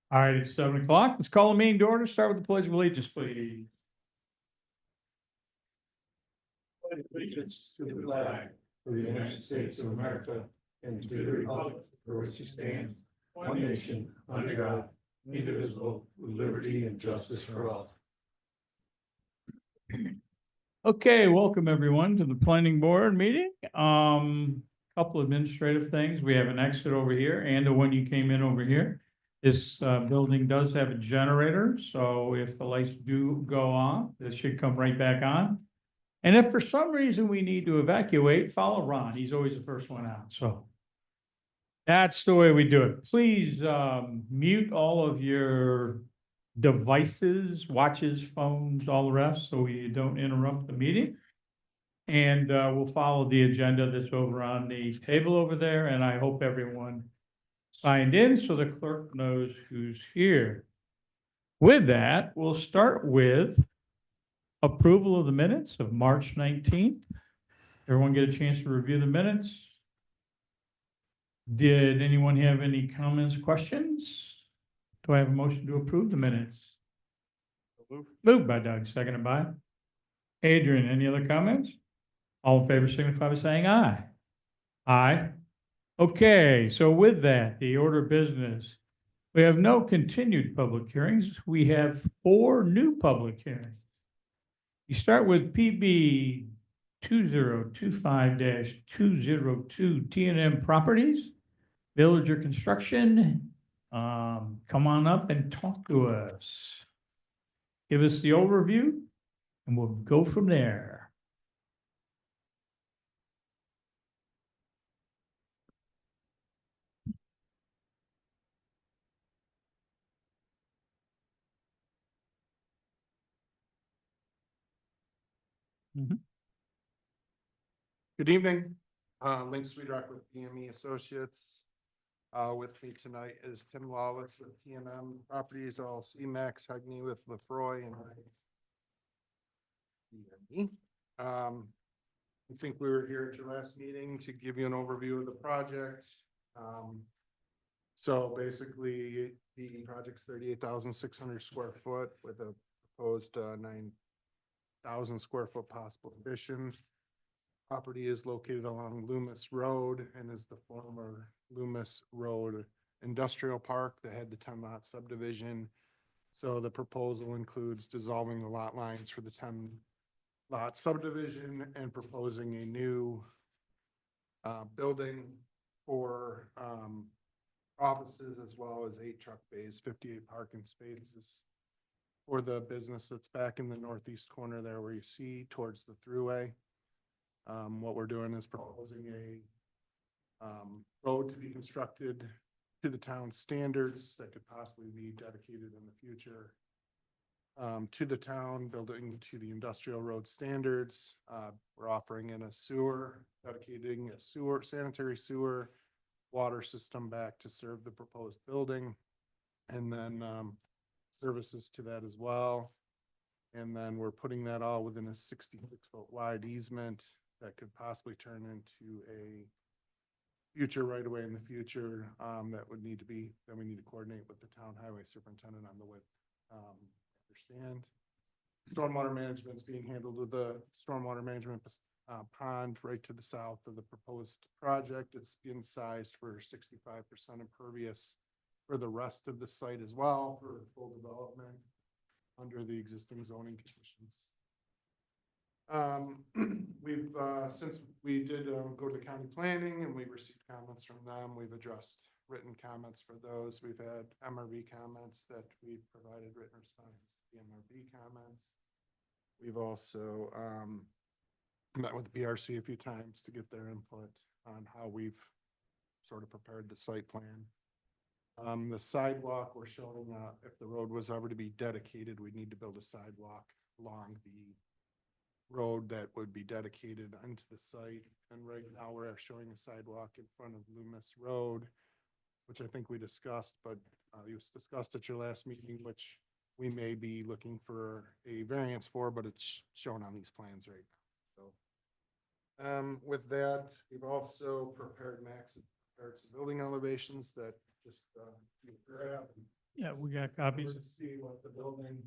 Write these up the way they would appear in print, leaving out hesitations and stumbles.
All right, it's 7 o'clock. Let's call the meeting to order. Start with the Pledge of Allegiance, please. Pledge allegiance to the flag of the United States of America and to the republic for which it stands, one nation, under God, indivisible, with liberty and justice for all. Okay, welcome everyone to the planning board meeting. Couple administrative things. We have an exit over here and the one you came in over here. This building does have a generator, so if the lights do go off, this should come right back on. And if for some reason we need to evacuate, follow Ron. He's always the first one out, so. That's the way we do it. Please mute all of your devices, watches, phones, all the rest, so we don't interrupt the meeting. And we'll follow the agenda that's over on the table over there, and I hope everyone signed in so the clerk knows who's here. With that, we'll start with approval of the minutes of March 19th. Everyone get a chance to review the minutes? Did anyone have any comments, questions? Do I have a motion to approve the minutes? Moved by Doug, seconded by Adrian. Any other comments? All in favor signify by saying aye. Aye. Okay, so with that, the order of business, we have no continued public hearings. We have 4 new public hearings. You start with PB 2025-202 T&M Properties, Villager Construction. Come on up and talk to us. Give us the overview and we'll go from there. Good evening, Link Sweetrock with PME Associates. With me tonight is Tim Lawless with T&M Properties, LLC, Max Hegney with Lefroy and PME. I think we were here at your last meeting to give you an overview of the project. So basically the project's 38,600 square foot with a proposed 9,000 square foot possible addition. Property is located along Loomis Road and is the former Loomis Road Industrial Park that had the 10-lot subdivision. So the proposal includes dissolving the lot lines for the 10-lot subdivision and proposing a new building for offices as well as 8 truck bays, 58 parking spaces for the business that's back in the northeast corner there where you see towards the thruway. What we're doing is proposing a road to be constructed to the town standards that could possibly be dedicated in the future to the town, building to the industrial road standards. We're offering in a sewer, dedicating a sewer, sanitary sewer, water system back to serve the proposed building, and then services to that as well. And then we're putting that all within a 66-foot wide easement that could possibly turn into a future right away in the future that we need to coordinate with the town highway superintendent on the width. Understand. Stormwater management is being handled with the stormwater management pond right to the south of the proposed project. It's been sized for 65% impervious for the rest of the site as well for full development under the existing zoning conditions. We've since we did go to the county planning and we received comments from them, we've addressed written comments for those. We've had MRB comments that we've provided written responses to the MRB comments. We've also met with the BRC a few times to get their input on how we've sort of prepared the site plan. The sidewalk we're showing, if the road was ever to be dedicated, we'd need to build a sidewalk along the road that would be dedicated into the site. And right now we're showing a sidewalk in front of Loomis Road, which I think we discussed, but it was discussed at your last meeting, which we may be looking for a variance for, but it's shown on these plans right now. So with that, we've also prepared Max's there's some building elevations that just, you grab and Yeah, we got copies. to see what the building.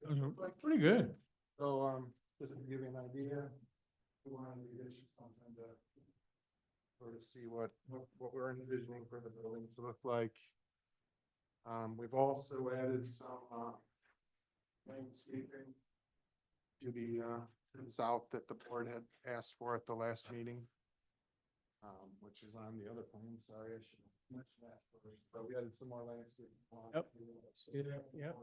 Those are pretty good. So, just to give you an idea, we wanted to get you something to sort of see what we're envisioning for the building to look like. We've also added some, landscaping to the south that the board had asked for at the last meeting. Which is on the other plan, sorry, I should mention that first, but we added some more landscaping. Yep. Yep.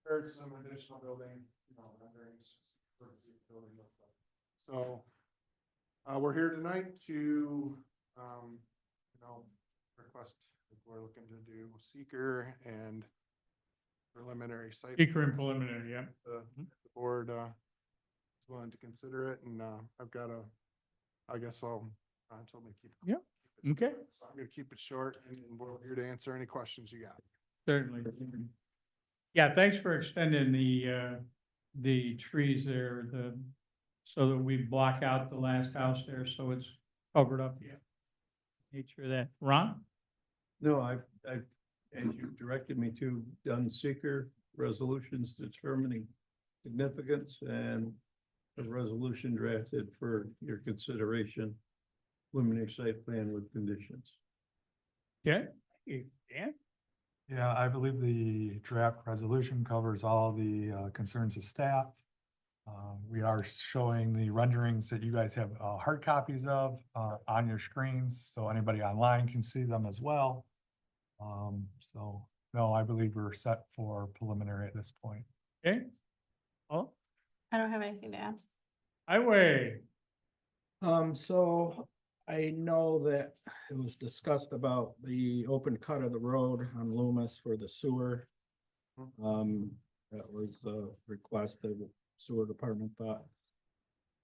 There's some additional building, renderings, sort of see what the building looks like. So, we're here tonight to, request, if we're looking to do seeker and preliminary site. Speaker and preliminary, yeah. The board, is willing to consider it, and, I've got I guess Ron told me to keep. Yep. keep it Okay. short, So I'm gonna keep it short, and we're here to answer any questions you got. Certainly. Yeah, thanks for extending the trees there, so that we block out the last house there, so it's covered up, yeah. Nature of that. Ron? No, as you directed me to, done seeker resolutions determining significance and a resolution drafted for your consideration, preliminary site plan with conditions. Okay. Dan? Yeah, I believe the draft resolution covers all the concerns of staff. We are showing the renderings that you guys have hard copies of on your screens, so anybody online can see them as well. So, no, I believe we're set for preliminary at this point. Okay. Oh, I don't have anything to add. highway. So I know that it was discussed about the open cut of the road on Loomis for the sewer. That was a request that the sewer department thought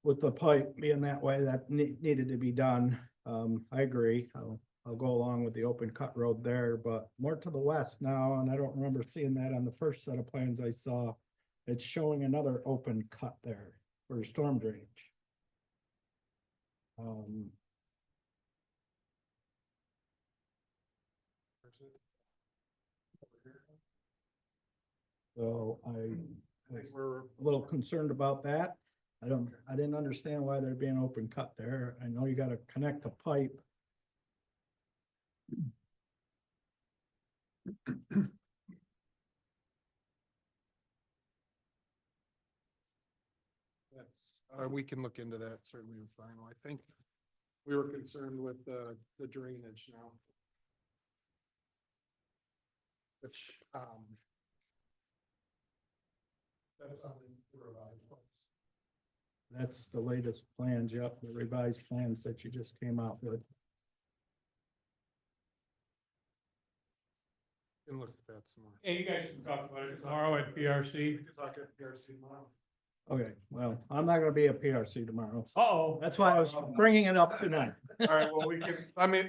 with the pipe being that way, that needed to be done. I agree. I'll go along with the open cut road there, but more to the west now, and I don't remember seeing that on the first set of plans I saw. It's showing another open cut there for storm drainage. So I was We're, a little concerned about that. I didn't understand why there'd be an open cut there. I know you gotta connect a pipe. we can look into that certainly in final. I think we were concerned with the drainage now. Which, that's something to revise. That's the latest plans, yep, the revised plans that you just came out with. Can look at that some more. Hey, you guys can talk about it tomorrow at PRC. We can talk at PRC tomorrow. Okay, well, I'm not gonna be at PRC tomorrow. So Uh-oh. that's why I was bringing it up tonight. All right, well,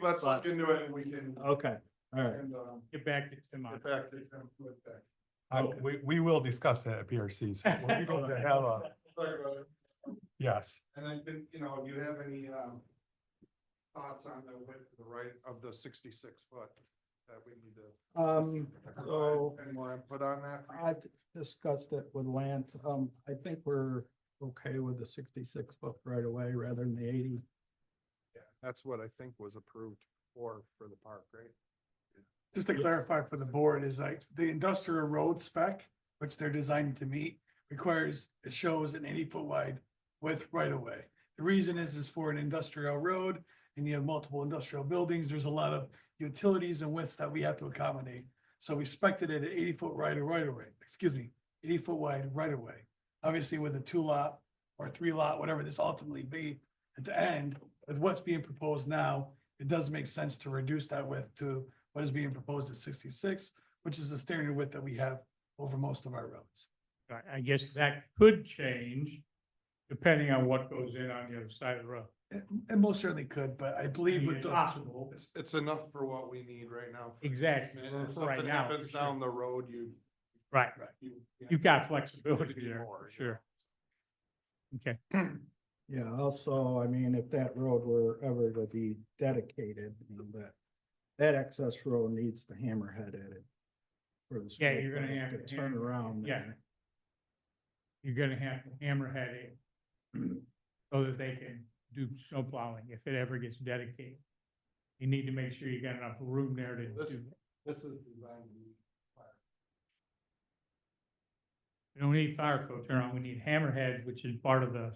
let's look into it and we can. Okay, all right. And, Get back to Tim on. get back to them with that. Okay. We will discuss that at PRC, so we're going to have a, Talk about it. yes. And then, do you have any, thoughts on the width to the right of the 66 foot that we need to? So Any more input on that? I've discussed it with Lance. I think we're okay with the 66 foot right away rather than the 80. Yeah, that's what I think was approved for the park, right? Just to clarify for the board, is like the industrial road spec, which they're designed to meet, requires, it shows an 80-foot wide width right of way. The reason is for an industrial road and you have multiple industrial buildings, there's a lot of utilities and widths that we have to accommodate. So we spec'd it at an 80-foot right of way, 80-foot wide right of way. Obviously with a 2-lot or 3-lot, whatever this ultimately be at the end, with what's being proposed now, it does make sense to reduce that width to what is being proposed at 66, which is the standard width that we have over most of our roads. I guess that could change depending on what goes in on the other side of the road. It most certainly could, but I believe with It's the, possible. It's enough for what we need right now. Exactly. And if For right something now, happens for sure. down the road, Right. you. You've got flexibility you there, more, for sure. Okay, Yeah, also, I mean, if that road were ever to be dedicated, you know, that access road needs the hammerhead at it. For the Yeah, school you're gonna product have to to turn hammer- around yeah. there. you're gonna have to hammerhead it so that they can do snow plowing if it ever gets dedicated. You need to make sure you got enough room there to This- do. This is designed to be. We don't need fire filter on, we need hammerheads, which is part of the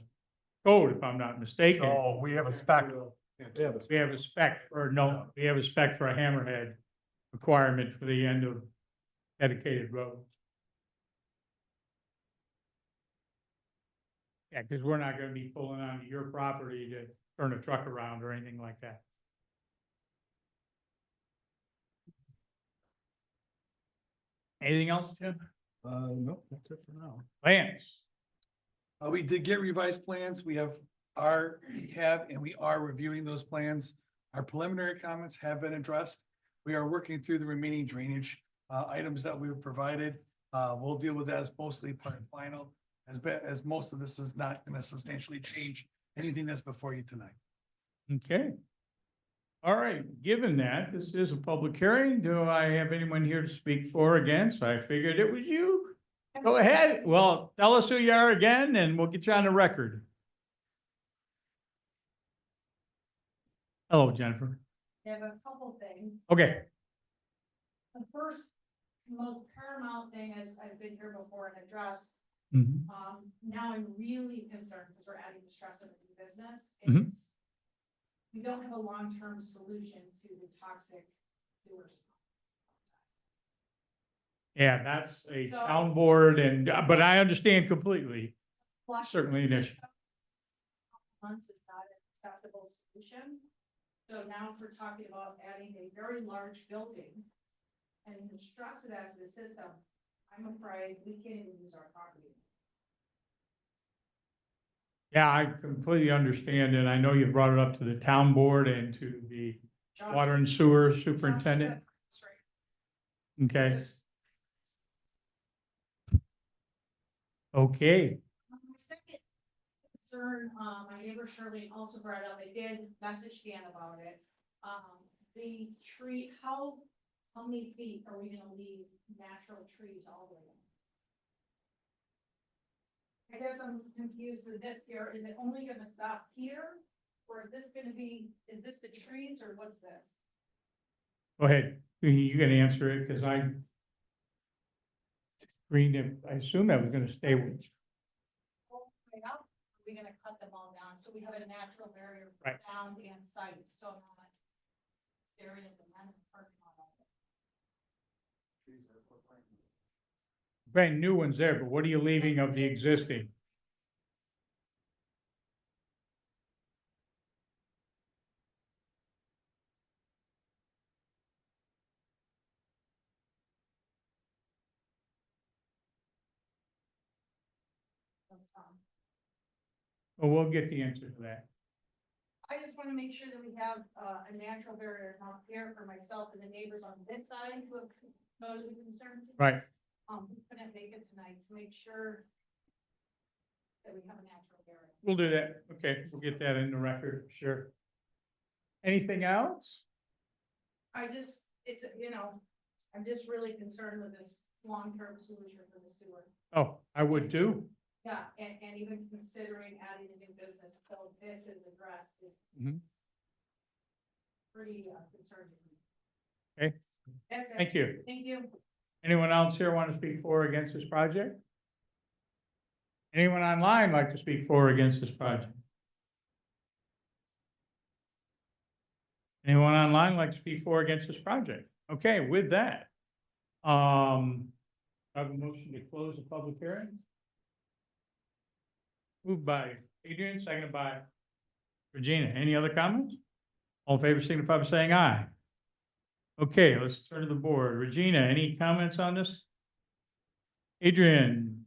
code, if I'm not mistaken. So we have a spec, Yeah, We have a spec for, no, we have a spec for a hammerhead requirement for the end of dedicated roads. Yeah, because we're not gonna be pulling onto your property to turn a truck around or anything like that. Anything else, Tim? nope, that's it for now. Lance? We did get revised plans. We have and we are reviewing those plans. Our preliminary comments have been addressed. We are working through the remaining drainage items that we were provided. We'll deal with that as mostly part of final, as most of this is not gonna substantially change anything that's before you tonight. Okay. All right, given that, this is a public hearing, do I have anyone here to speak for or against? I figured it was you. Go ahead. Well, tell us who you are again and we'll get you on the record. Hello, Jennifer. I have a couple things. Okay, The first, most paramount thing is I've been here before and addressed, Mhm. now I'm really concerned because we're adding the stress of the new business. Mhm. Is we don't have a long-term solution to the toxic sewers. Yeah, that's a So- town board and, but I understand completely. Flushing Certainly an the issue. system Months is not an acceptable solution. So now if we're talking about adding a very large building and the stress it adds to the system, I'm afraid we can't even use our property. Yeah, I completely understand and I know you've brought it up to the town board and to the Josh- water and sewer Josh superintendent. said that's right. Okay, Just- okay. My second concern, my neighbor Shirley also brought up, I did message Dan about it. The tree, how many feet are we gonna leave natural trees all the way in? I guess I'm confused with this here. Is it only gonna stop here? Or is this gonna be, is this the trees or what's this? Go ahead, you can answer it, because I screened it, I assume that was gonna stay with, All the way up? Are we gonna cut them all down? So we have a natural barrier for Right. sound and sight, so not staring at the men in the parking lot. brand new ones there, but what are you leaving of the existing? Well, we'll get the answer to that. I just wanna make sure that we have, a natural barrier not here for myself and the neighbors on this side who have noted the concern. Right, Who couldn't make it tonight to make sure that we have a natural barrier. we'll do that, okay, we'll get that in the record, sure. Anything else? I just, it's, I'm just really concerned with this long-term solution for the sewer. Oh, I would too. Yeah, and even considering adding a new business, so this is addressed, it's Mhm. pretty concerning. Okay. That's it. Thank you. Thank you. Anyone else here want to speak for or against this project? Anyone online like to speak for or against this project? Anyone online like to speak for or against this project? Okay, with that. I have a motion to close the public hearing. Moved by Adrian, seconded by Regina. Any other comments? All in favor, signify by saying aye. Okay, let's turn to the board. Regina, any comments on this? Adrian?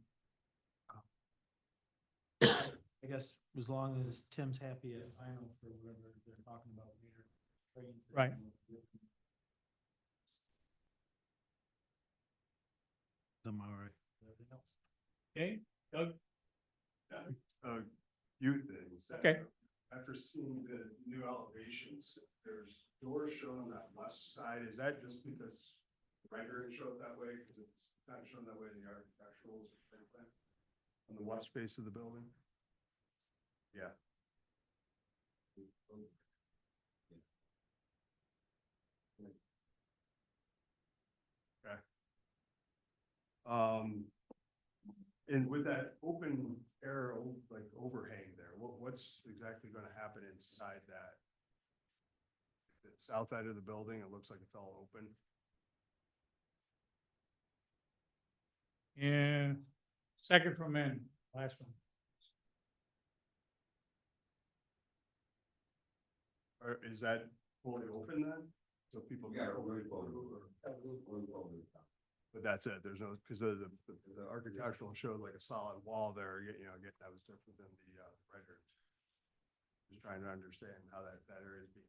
I guess as long as Tim's happy at final for whatever they're talking about later. Right. I'm all right. Okay, Doug? few things. Okay. After seeing the new elevations, there's doors shown on that west side. Is that just because the rendering showed it that way? Because it's not shown that way in the architecturals or things like that? On the west face of the building? Yeah. Okay. And with that open air, like overhang there, what's exactly gonna happen inside that? The south side of the building, it looks like it's all open. And second from end, last one. Or is that fully open then? So people. Can But that's it, there's no, because the architectural showed like a solid wall there, again, that was different than the renderings. Just trying to understand how that area is being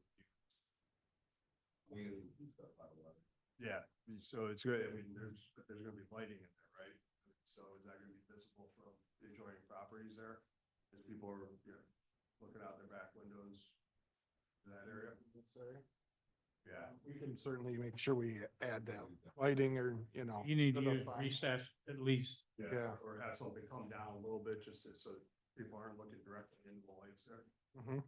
used. Yeah, so it's good, I mean, there's gonna be lighting in there, right? So is that gonna be visible from the adjoining properties there? As people are, looking out their back windows in that area? Yeah. We can certainly make sure we add that lighting or, You need to to the use final. recess at least. Yeah. Or have something come down a little bit just so people aren't looking directly into the lights there. Mhm.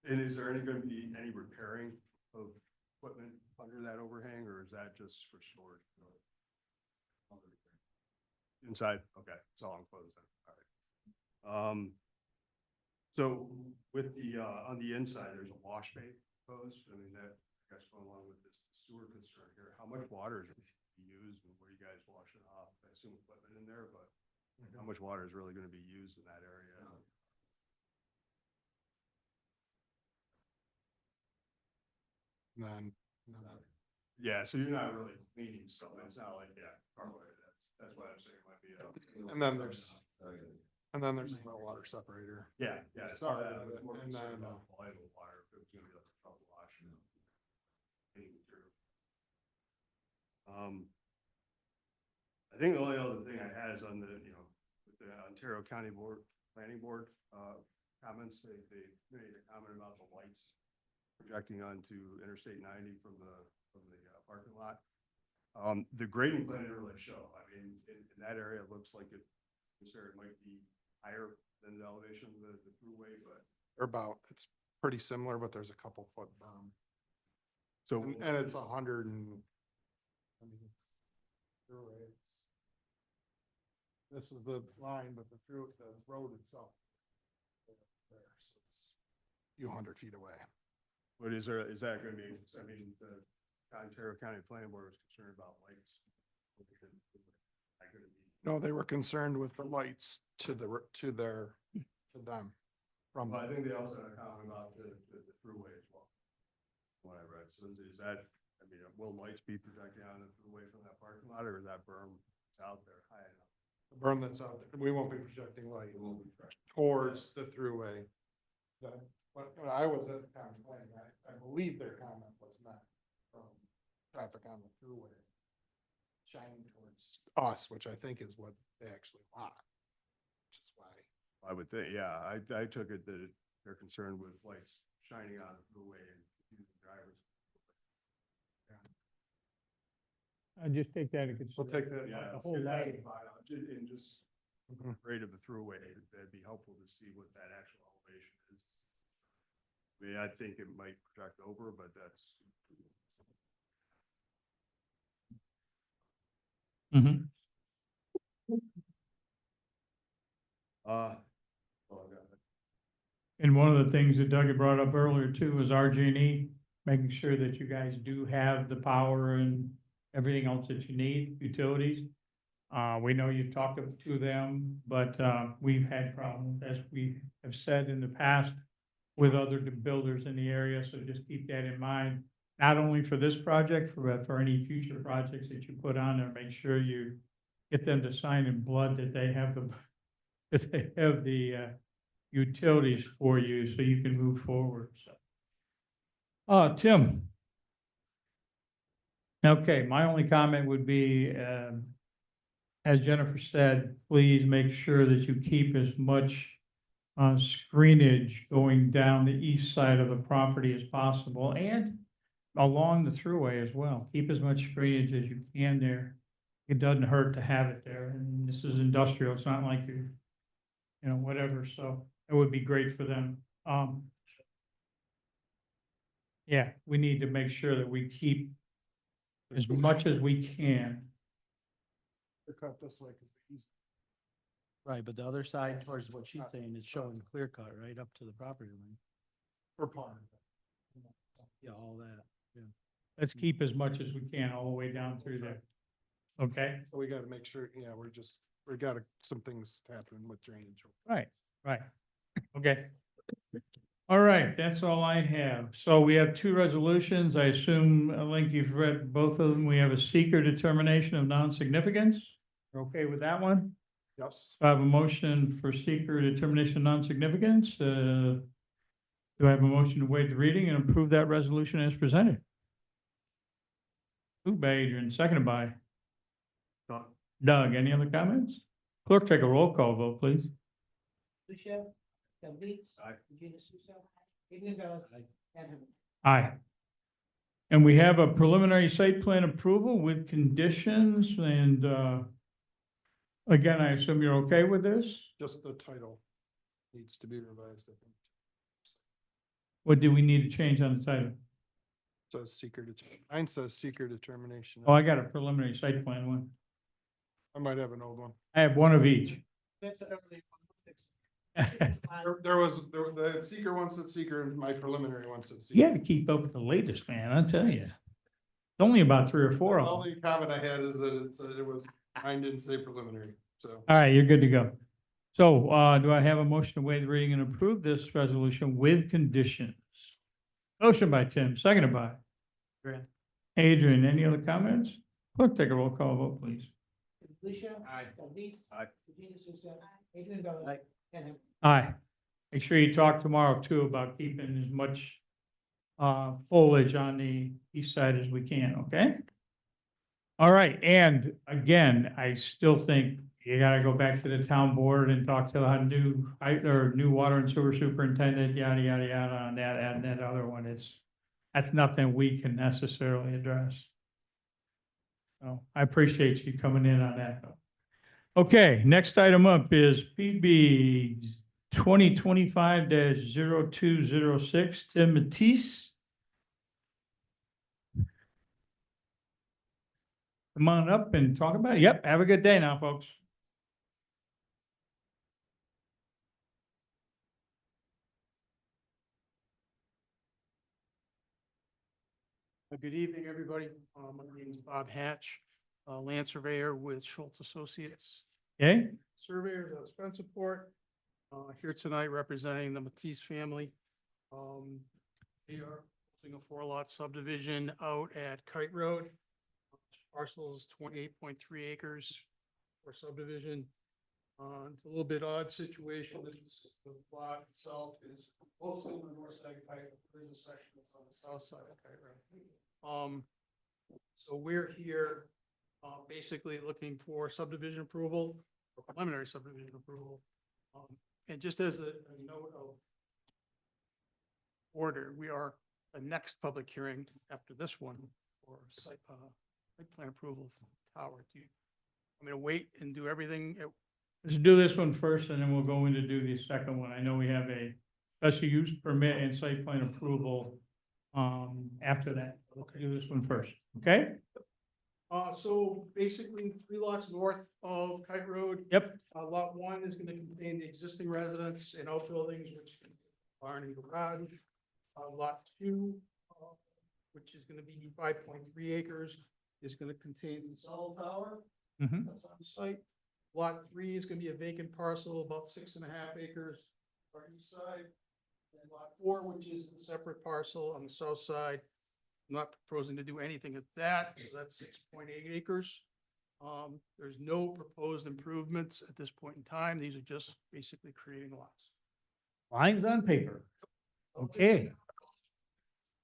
And is there gonna be any repairing of equipment under that overhang, or is that just for storage? Inside, okay, it's all enclosed then, all right. So with the, on the inside, there's a wash bay proposed, I mean, that, I guess going along with this sewer concern here, how much water is used and where you guys wash it off? I assume equipment in there, but how much water is really gonna be used in that area? Then, Yeah, so you're not really cleaning something, it's not like, that's why I'm saying it might be and then there's a well water separator. Yeah, I saw that, I was more And concerned then, about potable water, if it was gonna be like a trouble wash. Any material. I think the only other thing I had is on the, with the Ontario County Board, Planning Board, comments, they made a comment about the lights projecting onto Interstate 90 from the parking lot. The grading plan didn't really show, I mean, in that area, it looks like it might be higher than the elevation of the throughway, but. Or about, it's pretty similar, but there's a couple foot berm. So, And it's 100 and, I mean, throughway, this is the line, but the road itself. There, so it's a few 100 feet away. but is that gonna be, I mean, the Ontario County Planning Board was concerned about lights. That gonna be. No, they were concerned with the lights to them from. Well, I think they also had a comment about the throughway as well. What I read, so is that, I mean, will lights be projecting on the throughway from that parking lot, or is that berm out there high enough? The berm that's out there, we won't be projecting light towards the throughway. When I was at the county planning, I believe their comment was meant from traffic on the throughway shining towards us, which I think is what they actually want. Which is why. I would think, yeah, I took it that they're concerned with lights shining on the throughway and confusing drivers. I just take that into We'll take that. Yeah, The whole light. and just Mhm. grade of the throughway, that'd be helpful to see what that actual elevation is. I mean, I think it might project over, but that's. Mhm. Well, I got it. And one of the things that Doug had brought up earlier too was RG&E, making sure that you guys do have the power and everything else that you need, utilities. We know you've talked to them, but, we've had problems, as we have said in the past, with other builders in the area, so just keep that in mind. Not only for this project, but for any future projects that you put on there, make sure you get them to sign in blood that they have that they have the, utilities for you so you can move forward, so. Tim. Okay, my only comment would be, as Jennifer said, please make sure that you keep as much screenage going down the east side of the property as possible and along the thruway as well. Keep as much screenage as you can there. It doesn't hurt to have it there. And this is industrial. It's not like you know, whatever. So it would be great for them. Yeah, we need to make sure that we keep as much as we can. They're cut this way, 'cause the east Right, but the other side towards what she's saying is showing clear cut right up to the property line. for pond. Yeah, all that. Let's keep as much as we can all the way down through there. Okay? So we gotta make sure, yeah, we got some things happening with drainage. Right, right. Okay. All right, that's all I have. So we have two resolutions. I assume, Link, you've read both of them. We have a seeker determination of non-significance. You're okay with that one? Yes. So I have a motion for seeker determination of non-significance. Do I have a motion to waive the reading and approve that resolution as presented? Moved by Adrian, seconded by Doug. Any other comments? Clerk, take a roll call vote, please. Lucia, Del Beats. Aye. Regina Suso. Adrian Velez. And him. Aye. And we have a preliminary site plan approval with conditions and, again, I assume you're okay with this? Just the title needs to be revised, I think. What do we need to change on the title? Says mine says seeker determination. Oh, I got a preliminary site plan one. I might have an old one. I have one of each. That's an early one. The seeker one said seeker and my preliminary one said You seeker. gotta keep up with the latest, man, I'll tell you. It's only about 3 or 4 The of them. only comment I had is that it said it was, mine didn't say preliminary, so. All right, you're good to go. So, do I have a motion to waive the reading and approve this resolution with conditions? Motion by Tim, seconded by Adrian. Any other comments? Clerk, take a roll call vote, please. Lucia. Del Beats. Aye. Regina Suso. Adrian Velez. And him. Aye. Make sure you talk tomorrow too about keeping as much foliage on the east side as we can, okay? All right, and again, I still think you gotta go back to the town board and talk to the new water and sewer superintendent, yada, yada, yada, on that, and that other one. That's nothing we can necessarily address. So I appreciate you coming in on that though. Okay, next item up is PB 2025-0206, Tim Matisse. Come on up and talk about it. Yep, have a good day now, folks. Good evening, everybody. My name is Bob Hatch, land surveyor with Schultz Associates. Okay, Surveyors out of Spencerport, here tonight representing the Matisse family. We are doing a 4-lot subdivision out at Kite Road. Parcels 28.3 acres for subdivision. It's a little bit odd situation. The lot itself is mostly on the north side of Kite. There's a section that's on the south side of Kite Road. So we're here, basically looking for subdivision approval, or preliminary subdivision approval. And just as a note of order, we are the next public hearing after this one for site plan approval for Tower. Do you, I'm gonna wait and do everything at let's do this one first and then we'll go in to do the second one. I know we have a special use permit and site plan approval after that. We'll do this one first, okay? So basically 3 lots north of Kite Road. Yep. Lot 1 is gonna contain the existing residence and outbuildings, which is barn and garage. Lot 2, which is gonna be 5.3 acres, is gonna contain the cell tower. Mhm. That's on the site. Lot 3 is gonna be a vacant parcel, about 6.5 acres on the east side. And lot 4, which is the separate parcel on the south side. I'm not proposing to do anything at that, so that's 6.8 acres. There's no proposed improvements at this point in time. These are just basically creating lots. Lines on paper. Okay.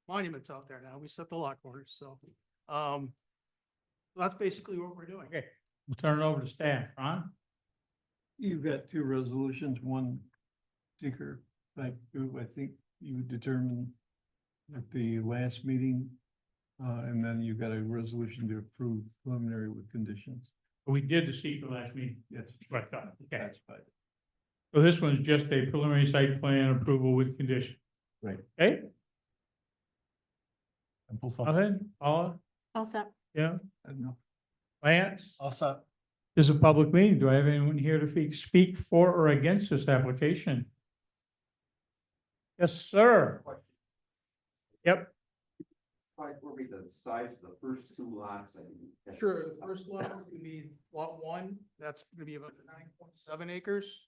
Monuments out there now. We set the lot corners, so, that's basically what we're doing. Okay. We'll turn it over to staff. Ron? You've got two resolutions, one seeker type two, I think you determined at the last meeting. And then you've got a resolution to approve preliminary with conditions. We did the secret last meeting. Yes. Right, okay. That's fine. So this one's just a preliminary site plan approval with condition. Right. Okay, Simple stuff. go ahead, Paula, All set. yeah, I don't know. Lance? Also, This is a public meeting. Do I have anyone here to speak for or against this application? Yes, sir. Yep, Where be the size of the first two lots? Sure, the first lot is gonna be lot one, that's gonna be about 9.7 acres.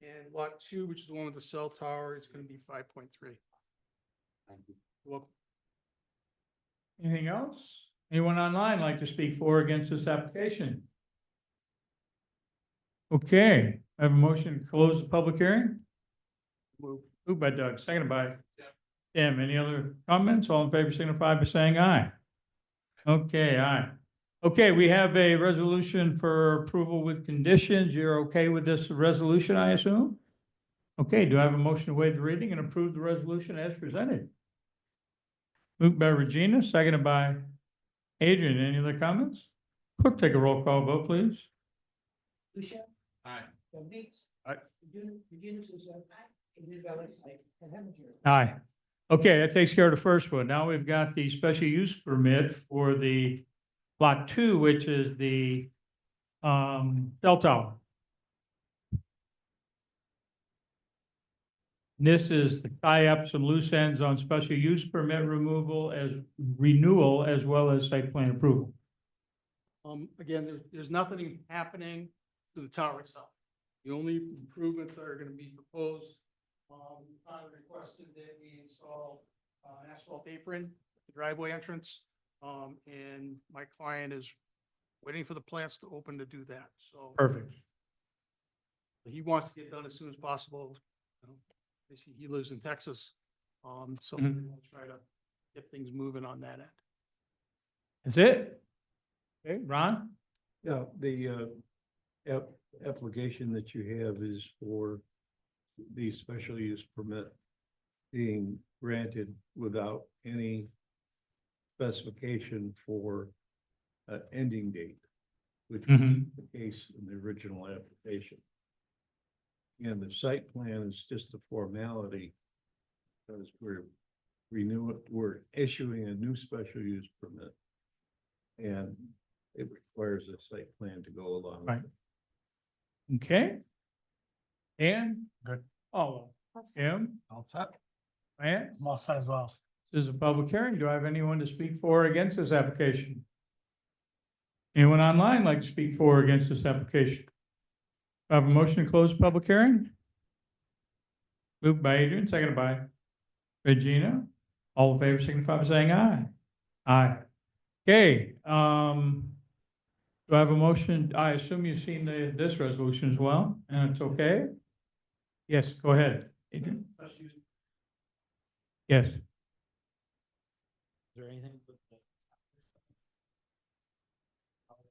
And lot two, which is the one with the cell tower, is gonna be 5.3. Thank you. Well, anything else? Anyone online like to speak for or against this application? Okay, I have a motion to close the public hearing. Moved by Doug, seconded by Tim. Any other comments? All in favor signify by saying aye. Okay, aye. Okay, we have a resolution for approval with conditions. You're okay with this resolution, I assume? Okay, do I have a motion to waive the reading and approve the resolution as presented? Moved by Regina, seconded by Adrian. Any other comments? Clerk, take a roll call vote, please. Lucia. Aye. Doug Leeds. Aye. Regina Souza. Adrian Velez. And Heminger. Aye. Okay, that takes care of the first one. Now we've got the special use permit for the lot two, which is the cell tower. This is to tie up some loose ends on special use permit removal as renewal as well as site plan approval. Again, there's nothing happening to the tower itself. The only improvements that are gonna be proposed, kind of requested that we install an asphalt apron, at the driveway entrance. And my client is waiting for the plants to open to do that, so. Perfect. He wants to get done as soon as possible. You know, he lives in Texas, so Mhm. we'll try to get things moving on that end. That's it? Okay, Ron? Yeah, the application that you have is for the special use permit being granted without any specification for an ending date, which was Mhm. the case in the original application. And the site plan is just a formality because we're issuing a new special use permit. And it requires a site plan to go along. with Right. it. Okay. And? Good. Oh, Tim? All set. Lance? I'm all set as well. This is a public hearing. Do I have anyone to speak for or against this application? Anyone online like to speak for or against this application? I have a motion to close the public hearing. Moved by Adrian, seconded by Regina. All in favor signify by saying aye. Aye. Okay, do I have a motion? I assume you've seen this resolution as well, and it's okay? Yes, go ahead. Adrian? Yes. Is there anything with the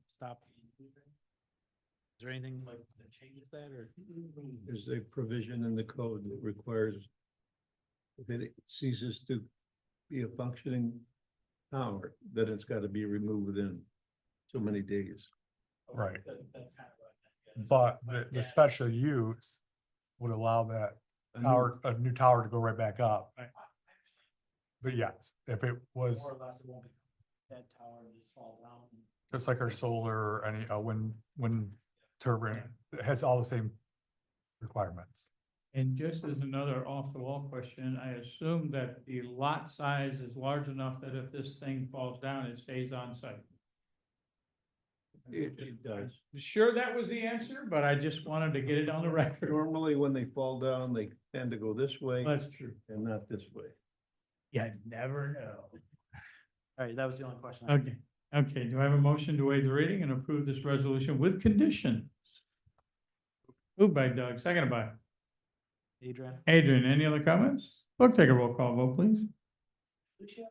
stop? Is there anything like that changes that or? There's a provision in the code that requires if it ceases to be a functioning tower, then it's got to be removed within so many days. Right. But the special use would allow that tower, a new tower to go right back up. Right. But yes, if it was More or less it won't be that tower and just fall down. just like our solar or any, wind turbine, it has all the same requirements. And just as another off-the-wall question, I assume that the lot size is large enough that if this thing falls down, it stays on site. It does. Sure, that was the answer, but I just wanted to get it on the record. Normally, when they fall down, they tend to go this way That's true. and not this way. You never know. All right, that was the only question. I had. Okay, okay, do I have a motion to waive the reading and approve this resolution with conditions? Moved by Doug, seconded by Adrian? Adrian. Any other comments? Clerk, take a roll call vote, please. Lucia.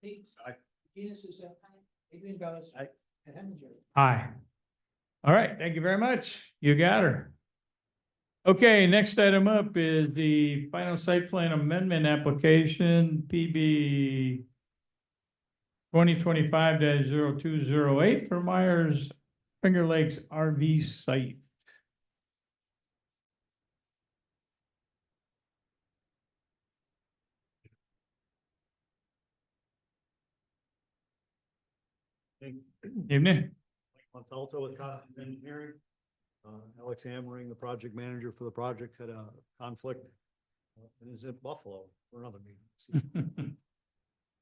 Leeds. Aye. Regina Souza. Adrian Velez. Aye. Aye. All right, thank you very much. You got her. Okay, next item up is the final site plan amendment application, PB 2025 0208 for Myers Finger Lakes RV site. Evening. Montalto with Cotton Engineering. Alex Hammering, the project manager for the project, had a conflict and is in Buffalo for another meeting.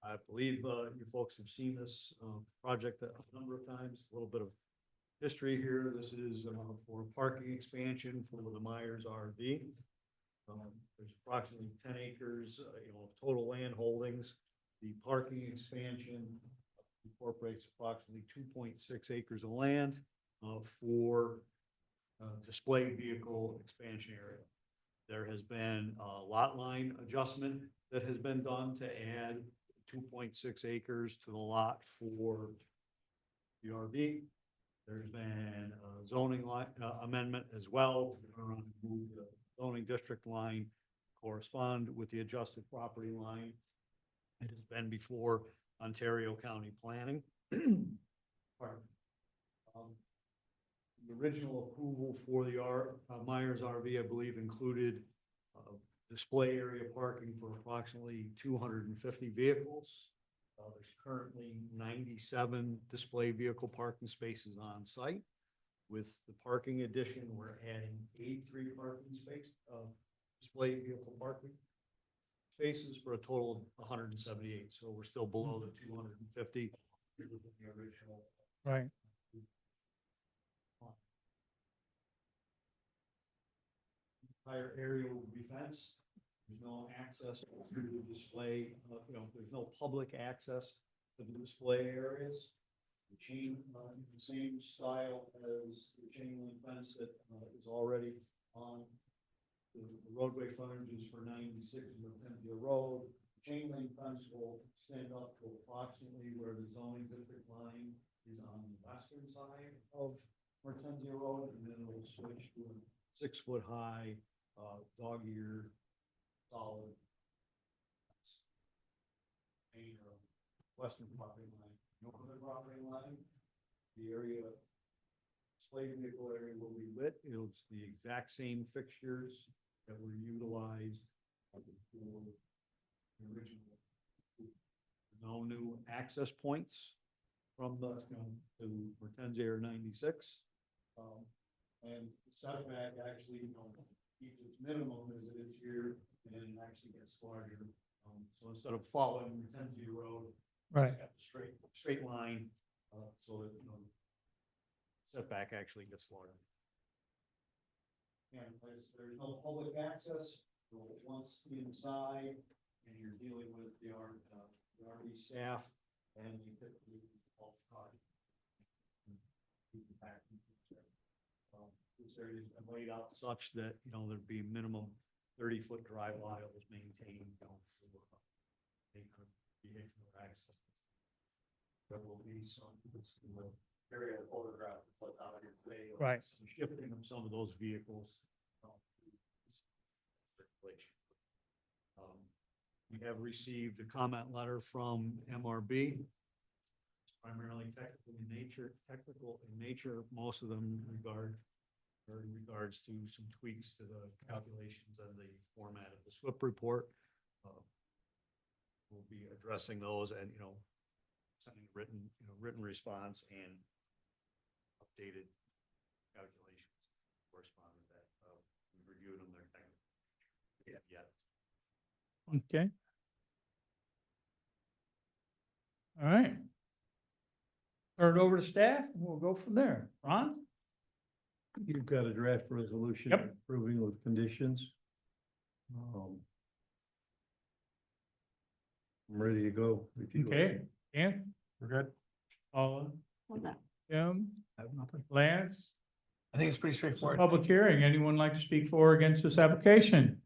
I believe you folks have seen this project a number of times, a little bit of history here. This is for parking expansion for the Myers RV. There's approximately 10 acres, of total land holdings. The parking expansion incorporates approximately 2.6 acres of land for display vehicle expansion area. There has been a lot line adjustment that has been done to add 2.6 acres to the lot for the RV. There's been a zoning amendment as well, to move the zoning district line correspond with the adjusted property line. It has been before Ontario County Planning. The original approval for the Myers RV, I believe, included display area parking for approximately 250 vehicles. There's currently 97 display vehicle parking spaces on site. With the parking addition, we're adding 83 parking spaces, display vehicle parking spaces for a total of 178. So we're still below the 250. The original. Right. Entire area will be fenced. There's no access to the display, there's no public access to the display areas. The chain, the same style as the chain link fence that is already on the roadway frontages for 96 Mertensia Road. The chain link fence will stand up to approximately where the zoning district line is on the western side of Mertensia Road, and then it will switch to a 6-foot high dog-eared solid main or western property line. Northern property line, the area, display vehicle area will be lit. It's the exact same fixtures that were utilized for the original. No new access points from the to Mertensia 96. And setback actually, keeps its minimum as it is here, and actually gets larger. So instead of following Mertensia Road, Right. it's got a straight line, so that setback actually gets larger. And there's no public access. So once inside, and you're dealing with the RV staff, and you typically off car. This area is laid out such that, there'd be minimum 30-foot drive aisles maintained, for vehicular access. There will be some area photograph put out here today. Right. Some shifting of some of those vehicles. Circulation. We have received a comment letter from MRB. It's primarily technical in nature. Most of them in regards to some tweaks to the calculations and the format of the SWIP report. We'll be addressing those and, sending written response and updated calculations correspond with that. We reviewed them, they're technical. Yeah. Okay. All right. Turn it over to staff, and we'll go from there. Ron? You've got a draft resolution Yep. approving with conditions. I'm ready to go. If you Okay. Dan? We're good? Paula? Jim? I have nothing. Lance? I think it's pretty straightforward. Public hearing. Anyone like to speak for or against this application?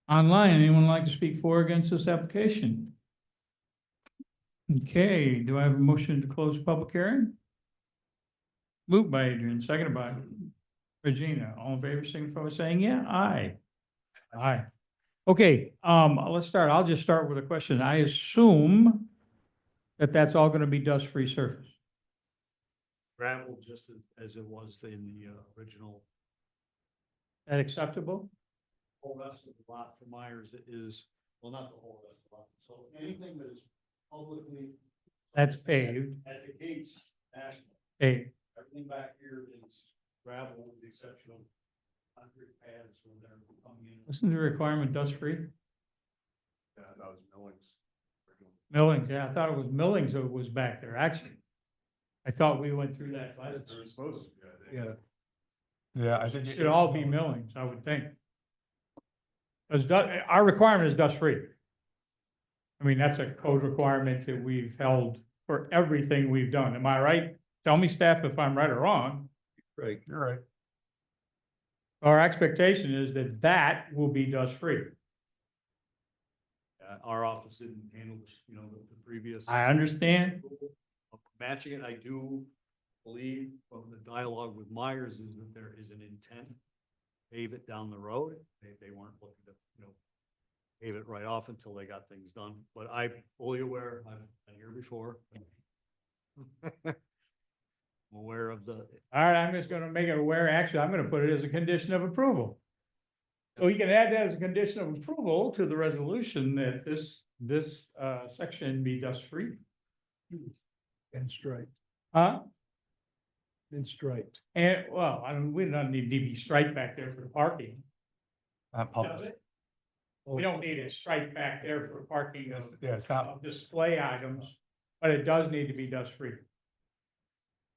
Online, anyone like to speak for or against this application? Okay, do I have a motion to close public hearing? Moved by Adrian, seconded by Regina. All in favor, signify by saying yeah, aye. Aye. Okay, let's start. I'll just start with a question. I assume that that's all gonna be dust-free surface. Gravel, just as it was in the original. That acceptable? Whole rest of the lot for Myers is, well, not the whole rest of the lot, so anything that is publicly. That's paved, At the gates, national, paved. everything back here is gravel with the exception of concrete pads when they're coming in. Isn't the requirement dust-free? Yeah, that was Millings. Millings, yeah, I thought it was Millings that was back there, actually. I thought we went through that last They time. were supposed to, yeah. Yeah. Yeah, I think. It should all be Millings, I would think. Because our requirement is dust-free. I mean, that's a code requirement that we've held for everything we've done. Am I right? Tell me, staff, if I'm right or wrong. Right. You're right. Our expectation is that that will be dust-free. Our office didn't handle, the previous. I understand. Matching it, I do believe from the dialogue with Myers is that there is an intent. to Pave it down the road. They weren't looking to, pave it right off until they got things done, but I'm fully aware, I've been here before. I'm aware of the, All right, I'm just gonna make it aware, actually, I'm gonna put it as a condition of approval. So you can add that as a condition of approval to the resolution that this section be dust-free. and striped, Huh? and striped. And, well, I mean, we don't need to be striped back there for parking. Not Does public. it? We don't need a stripe back there for parking of, Yeah, it's not, of display items, but it does need to be dust-free.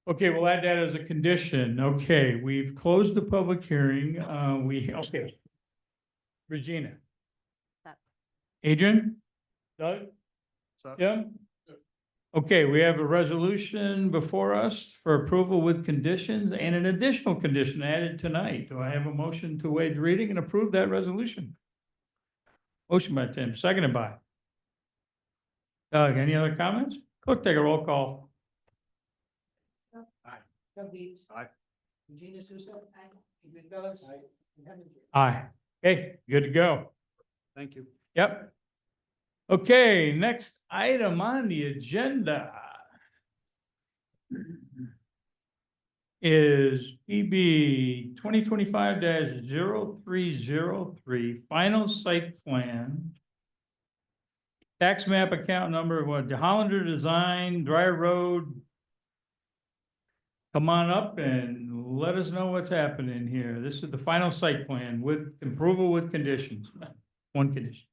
Okay, we'll add that as a condition. Okay, we've closed the public hearing. Okay. Regina. Adrian? Doug? So, Jim? Okay, we have a resolution before us for approval with conditions and an additional condition added tonight. Do I have a motion to waive the reading and approve that resolution? Motion by Tim, seconded by Doug. Any other comments? Clerk, take a roll call. Doug Deeds. Aye. Regina Susan. Adrian Velez. And Henry Jennings. Aye. Okay, good to go. Thank you. Yep. Okay, next item on the agenda is PB 2025-0303, final site plan. Tax map account number, what, Hollander Design, Dry Road. Come on up and let us know what's happening here. This is the final site plan with approval with conditions. One condition.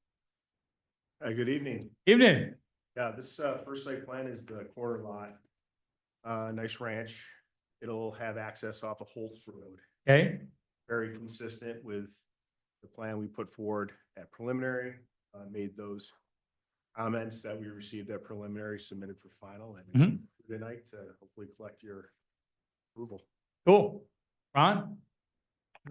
Hi, good evening. Evening. Yeah, this first site plan is the corner lot. Nice ranch. It'll have access off of Holtz Road. Okay, Very consistent with the plan we put forward at preliminary. Made those comments that we received at preliminary submitted for final and Mhm. tonight to hopefully collect your approval. cool. Ron,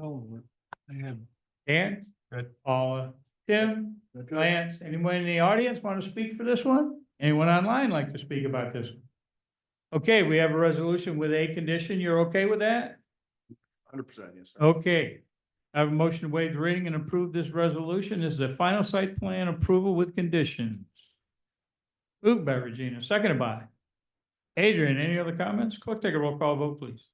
Oh, I had. Dan, Good. Paula, Tim, Lance, anyone in the audience want to speak for this one? Anyone online like to speak about this one? Okay, we have a resolution with a condition. You're okay with that? 100%, yes, sir. Okay. I have a motion to waive the reading and approve this resolution. This is a final site plan approval with conditions. Moved by Regina, seconded by Adrian. Any other comments? Clerk, take a roll call vote, please.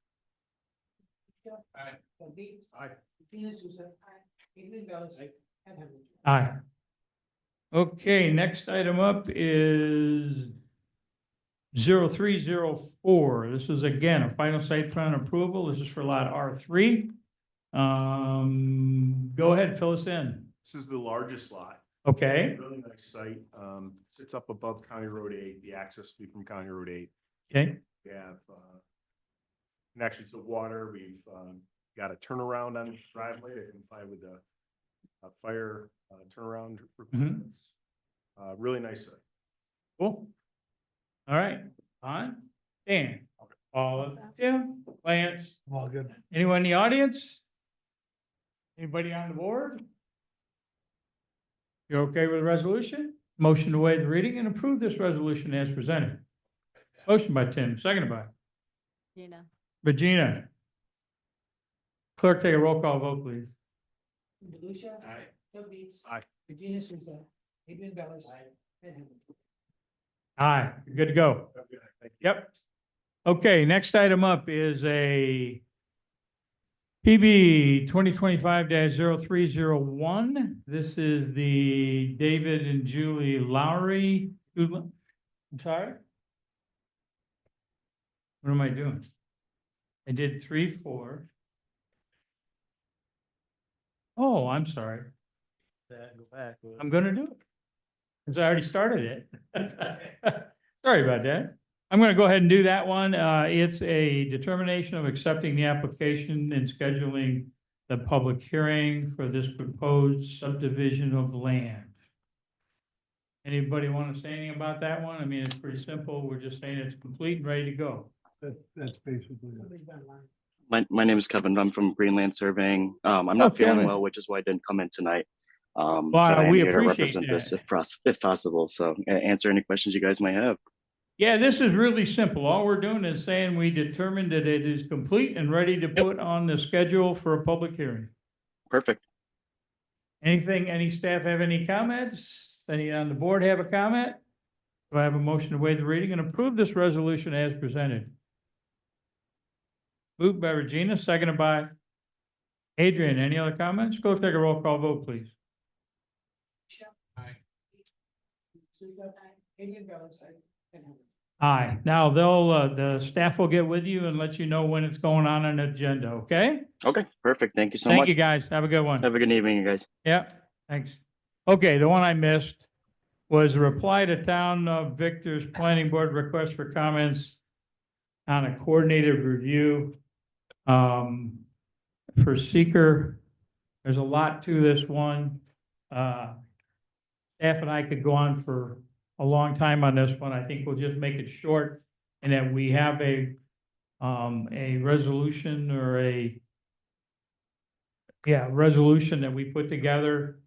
Doug Deeds. Aye. Regina Susan. Adrian Velez. And Henry Jennings. Aye. Okay, next item up is 0304. This is again a final site plan approval. This is for lot R3. Go ahead, fill us in. This is the largest lot. Okay, Really nice site. Sits up above County Road 8, the access will be from County Road 8. okay, We have, connection to the water. We've, got a turnaround on the driveway to comply with the fire, turnaround requirements. Really nice site. cool. All right, on, Dan, Paula, Tim, Lance, all good. anyone in the audience? Anybody on the board? You're okay with the resolution? motion to waive the reading and approve this resolution as presented. Motion by Tim, seconded by Regina. Clerk, take a roll call vote, please. DeLucia. Aye. Bill Beats. Aye. Regina Souza. Adrian Bellis. Ed Henry. Aye, you're good to go. Yep. Okay, next item up is a PB 2025-0301. This is the David and Julie Lowry. I'm sorry? What am I doing? I did 3, 4. Oh, I'm sorry. Go back. I'm gonna do it. Since I already started it. Sorry about that. I'm gonna go ahead and do that one. It's a determination of accepting the application and scheduling the public hearing for this proposed subdivision of land. Anybody want to say anything about that one? I mean, it's pretty simple. We're just saying it's complete and ready to go. That's basically it. Somebody's got a line. My name is Kevin. I'm from Greenland Surveying. I'm not feeling Kevin. well, which is why I didn't come in tonight. Well, but I am we here to appreciate represent this that. if possible. So answer any questions you guys might have. Yeah, this is really simple. All we're doing is saying we determined that it is complete and ready to put on the schedule for a public hearing. Perfect. Anything, any staff have any comments? Any on the board have a comment? Do I have a motion to waive the reading and approve this resolution as presented? Moved by Regina, seconded by Adrian. Any other comments? Go take a roll call vote, please. Aye. Souza. Adrian Bellis. Ed Henry. Aye. Now the staff will get with you and let you know when it's going on an agenda, okay? Okay, perfect. Thank you so Thank much. you, guys. Have a good one. Have a good evening, you guys. Yeah, thanks. Okay, the one I missed was a reply to Town of Victor's Planning Board request for comments on a coordinated review for seeker. There's a lot to this one. Staff and I could go on for a long time on this one. I think we'll just make it short and that we have a resolution or resolution that we put together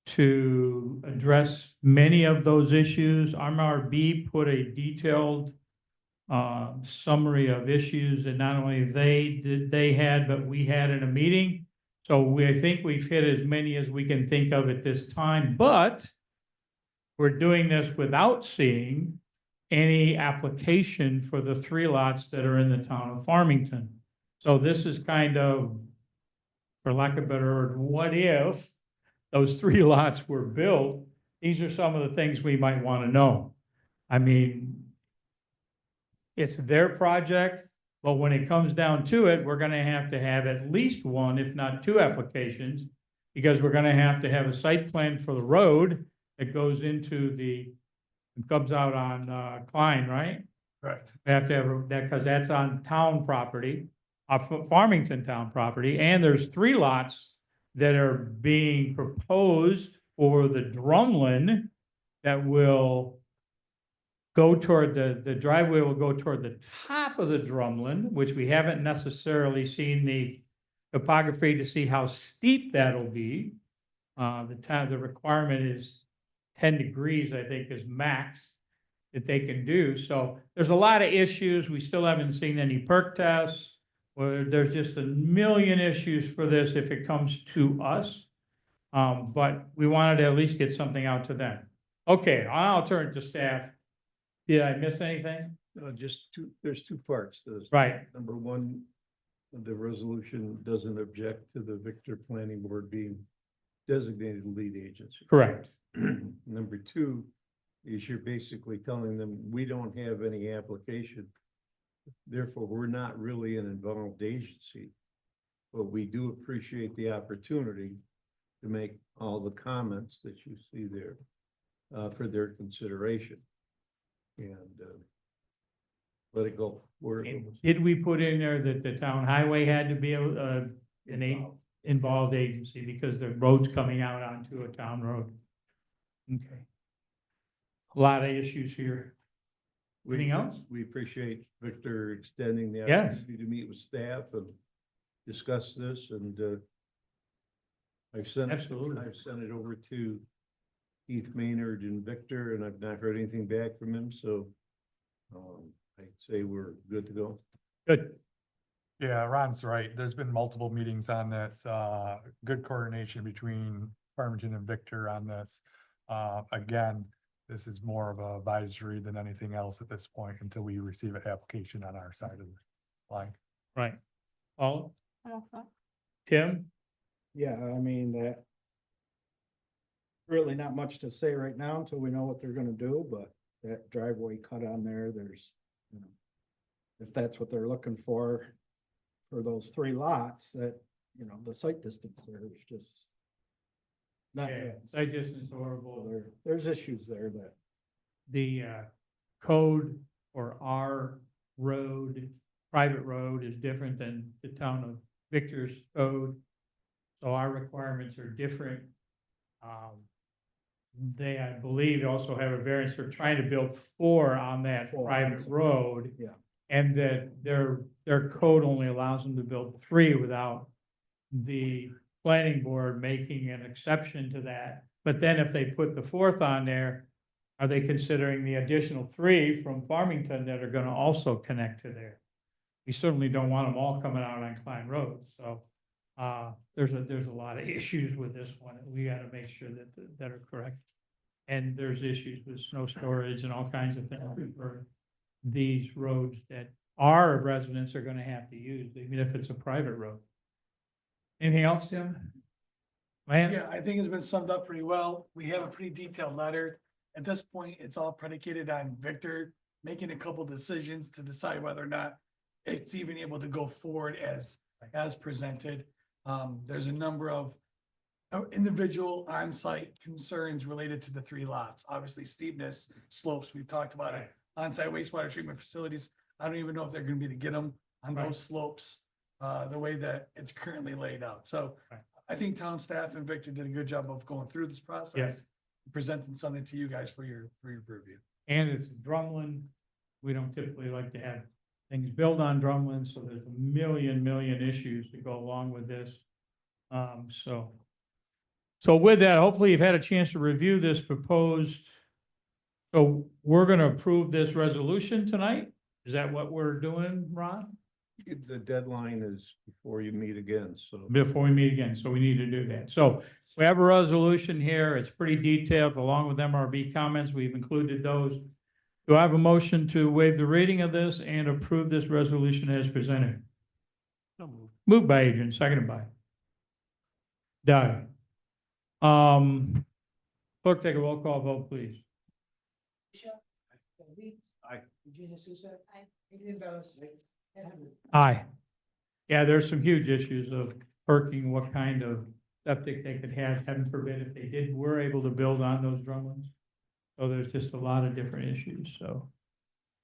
to address many of those issues. RMRB put a detailed summary of issues that not only they had, but we had in a meeting. So I think we've hit as many as we can think of at this time, but we're doing this without seeing any application for the 3 lots that are in the town of Farmington. So this is kind of, for lack of a better word, what if those 3 lots were built? These are some of the things we might want to know. I mean, it's their project, but when it comes down to it, we're gonna have to have at least 1, if not 2 applications, because we're gonna have to have a site plan for the road that goes into it comes out on Klein, right? Correct. We have to have that, because that's on town property, Farmington town property, and there's 3 lots that are being proposed for the drumlin that will go toward the driveway will go toward the top of the drumlin, which we haven't necessarily seen the topography to see how steep that'll be. The requirement is 10 degrees, I think, is max that they can do. So there's a lot of issues. We still haven't seen any perk tests. There's just a million issues for this if it comes to us. But we wanted to at least get something out to them. Okay, I'll turn it to staff. Did I miss anything? No, there's 2 parts to this. Right. Number 1, the resolution doesn't object to the Victor Planning Board being designated lead agency. Correct. Number 2 is you're basically telling them, we don't have any application. Therefore, we're not really an involved agency. But we do appreciate the opportunity to make all the comments that you see there for their consideration. And let it go. Did we put in there that the town highway had to be an involved agency because the road's coming out onto a town road? Okay. A lot of issues here. Anything else? We appreciate Victor extending the Yes. opportunity to meet with staff and discuss this, and I've sent Absolutely. it over to Keith Maynard and Victor, and I've not heard anything back from him, so I'd say we're good to go. Good. Yeah, Ron's right. There's been multiple meetings on this, good coordination between Farmington and Victor on this. Again, this is more of a advisory than anything else at this point until we receive an application on our side of the line. Right. Paul? Tim? Yeah, I mean, that. Really not much to say right now until we know what they're gonna do, but that driveway cut on there, there's, you know. If that's what they're looking for those 3 lots, that, you know, the site distance there is just. Not, Yeah, site distance horrible. there's issues there that. The code for our road, private road is different than the town of Victor's code. So our requirements are different. They, I believe, also have a variance. They're trying to build 4 on that 4 private on- road. Yeah. And that their code only allows them to build 3 without the planning board making an exception to that. But then if they put the 4th on there, are they considering the additional 3 from Farmington that are gonna also connect to there? We certainly don't want them all coming out on Klein Road, so, there's a lot of issues with this one. We gotta make sure that are correct. And there's issues with snow storage and all kinds of things for these roads that our residents are gonna have to use, even if it's a private road. Anything else, Tim? Man? Yeah, I think it's been summed up pretty well. We have a pretty detailed letter. At this point, it's all predicated on Victor making a couple decisions to decide whether or not it's even able to go forward as presented. There's a number of individual on-site concerns related to the 3 lots. Obviously steepness, slopes, we've talked about it. On-site wastewater treatment facilities, I don't even know if they're gonna be able to get them on Right. those slopes, the way that it's currently laid out. So Right. I think town staff and Victor did a good job of going through this process, presenting something to you guys for your purview. And it's Drumlin. We don't typically like to have things built on Drumlin, so there's a million issues that go along with this. So with that, hopefully you've had a chance to review this proposed. So we're gonna approve this resolution tonight? Is that what we're doing, Ron? The deadline is before you meet again, so. Before we meet again, so we need to do that. So we have a resolution here. It's pretty detailed along with MRB comments. We've included those. Do I have a motion to waive the reading of this and approve this resolution as presented? Moved by Adrian, seconded by Doug. Clerk, take a roll call vote, please. Aye. Regina Souza. Aye. Adrian Velez. Aye. Yeah, there's some huge issues of perking, what kind of septic they could have, heaven forbid, if they were able to build on those drumlins. So there's just a lot of different issues, so.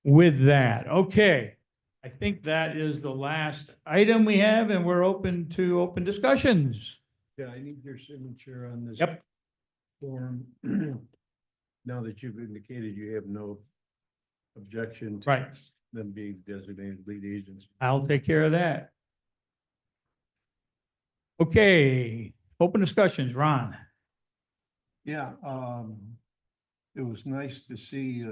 With that, okay, I think that is the last item we have, and we're open to open discussions. Yeah, I need your signature on this. Yep. Form. Now that you've indicated you have no objection to Right, them being designated lead agents. I'll take care of that. Okay, open discussions, Ron. Yeah, it was nice to see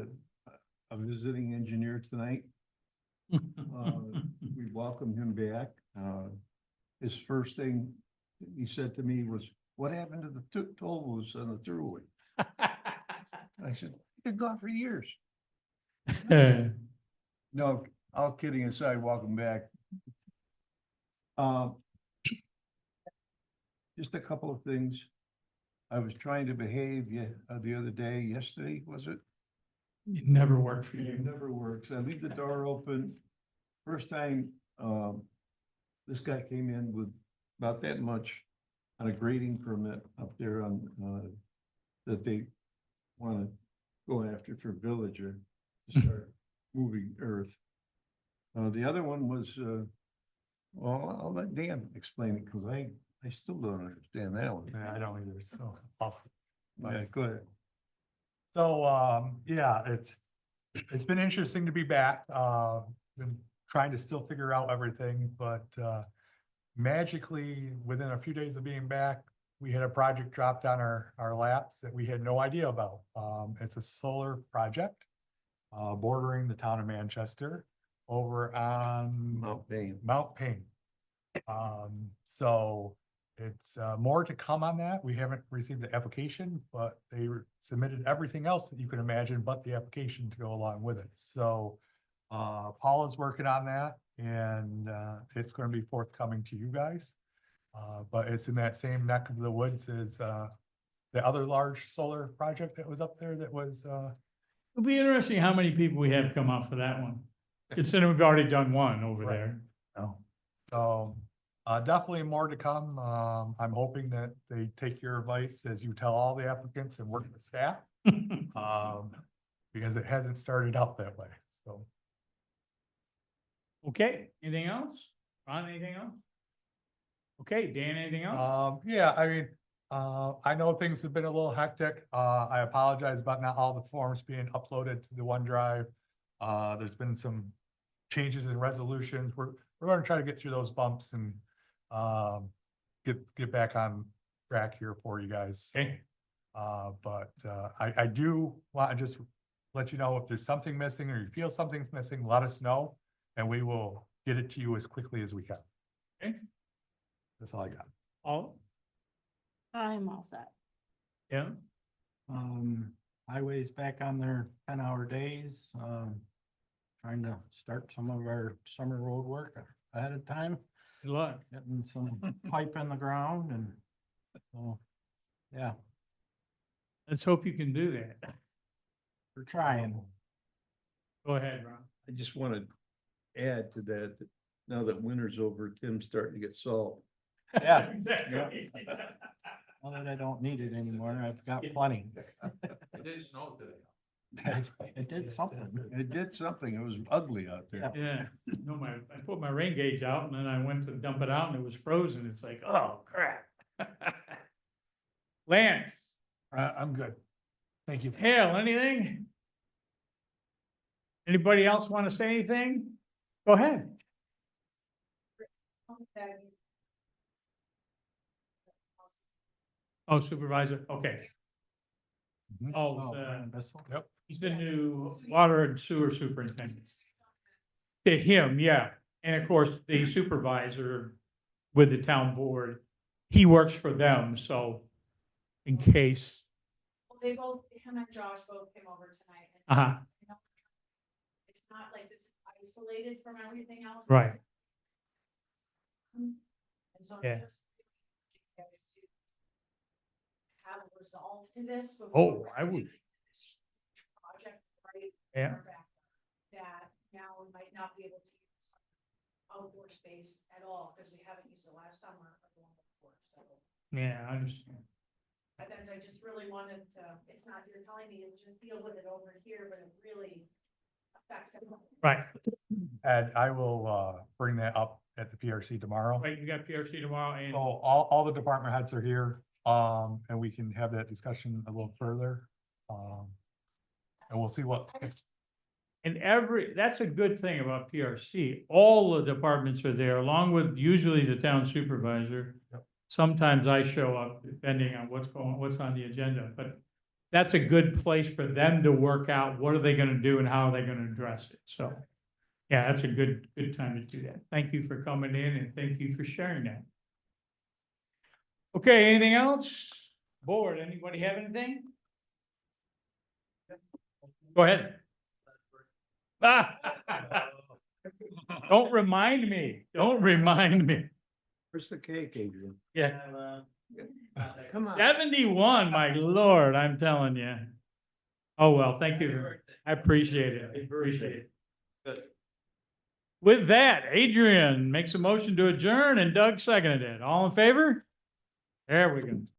a visiting engineer tonight. We welcomed him back. His first thing he said to me was, "What happened to the toll booths on the throughway?" I said, "They've been gone for years." No, all kidding aside, welcome back. Just a couple of things. I was trying to behave the other day, yesterday, was it? It never worked for It you. never works. I leave the door open. First time, this guy came in with about that much on a grading permit up there on, that they wanna go after for villager to start moving earth. The other one was, well, I'll let Dan explain it, cause I still don't understand that one. Yeah, I don't either, so. Yeah, go ahead. So, yeah, it's been interesting to be back. Been trying to still figure out everything, but magically, within a few days of being back, we had a project dropped on our laps that we had no idea about. It's a solar project bordering the town of Manchester over on Mount Payne. So it's more to come on that. We haven't received the application, but they submitted everything else that you can imagine, but the application to go along with it. So Paul is working on that, and it's going to be forthcoming to you guys. But it's in that same neck of the woods as the other large solar project that was up there that was It'll be interesting how many people we have come up for that one. Considering we've already done one over Right. there. So definitely more to come. I'm hoping that they take your advice as you tell all the applicants and work with staff. Because it hasn't started out that way, so. Okay, anything else? Ron, anything else? Okay, Dan, anything else? Yeah, I mean, I know things have been a little hectic. I apologize about not all the forms being uploaded to the OneDrive. There's been some changes in resolutions. We're gonna try to get through those bumps and get back on track here for you guys. Okay. But I do want to just let you know if there's something missing or you feel something's missing, let us know and we will get it to you as quickly as we can. Okay. That's all I got. All, I'm all set. yeah, Highways back on their 10-hour days, trying to start some of our summer road work ahead of time, good luck. getting some pipe in the ground and, so, yeah, Let's hope you can do that. we're trying. Go ahead, Ron. I just want to add to that, that now that winter's over, Tim's starting to get salt. Yeah. Exactly. Now that I don't need it anymore, I've got plenty. It did snow today. It did something. It did something. It was ugly out there. Yeah, no, I put my rain gauge out and then I went to dump it out and it was frozen. It's like, oh crap. Lance, I'm good. Thank you. Hale, anything? Anybody else want to say anything? Go ahead. Oh, supervisor, okay. Oh, Brandon Bissell. Yep. he's the new water and sewer superintendent. To him, yeah, and of course, the supervisor with the town board, he works for them, so in case, Well, they both, him and Josh both came over tonight. and, uh-huh, you know, it's not like this is isolated from everything else. right, And so Yeah. just you guys to have a resolve to this. before Oh, we're I would. making this Project, right? Yeah. in our backyard, That now we might not be able to use outdoor space at all, because we haven't used it last summer or the one before, so. yeah, I understand. But then I just really wanted to, it's not, you're telling me to just deal with it over here, but it really affects everyone. Right, And I will bring that up at the PRC tomorrow. right, you got PRC tomorrow and. So all the department heads are here, and we can have that discussion a little further. And we'll see what, And that's a good thing about PRC. All the departments are there, along with usually the town supervisor. Yep. Sometimes I show up depending on what's on the agenda, but that's a good place for them to work out what are they gonna do and how are they gonna address it. So, yeah, that's a good time to do that. Thank you for coming in and thank you for sharing that. Okay, anything else? Board, anybody have anything? Go ahead. Don't remind me. Don't remind me. Where's the cake, Adrian? Yeah. Come on. 71, my lord, I'm telling you. Oh, well, thank you. I appreciate it. I appreciate it. With that, Adrian makes a motion to adjourn and Doug seconded it. All in favor? There we go.